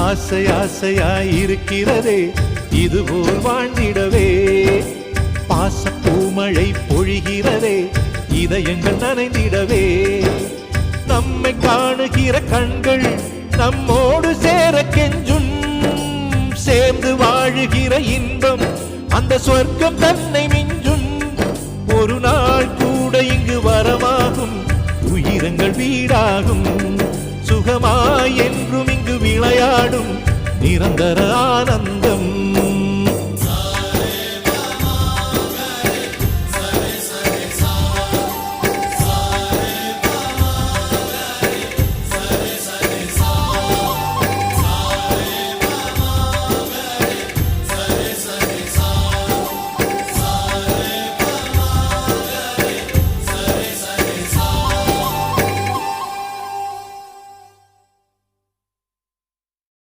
ஆசை ஆசையாயிருக்கிறதே இதுபோல் வாழ்ந்திடவே. பாச பூமழை பொழிகிறதே இதயங்கள் நனைந்திடவே. நம்மை காணுகிற கண்கள் நம்மோடு சேர கெஞ்சும். சேர்ந்து வாழுகிற இன்பம் அந்த சொர்க்கம் தன்னை மிஞ்சும். ஒரு நாள் கூட இங்கு வரமாகும் உயிரங்கள் வீடாகும். சுகமாய் என்றும் இங்கு விளையாடும் நிரந்தர ஆனந்தம்.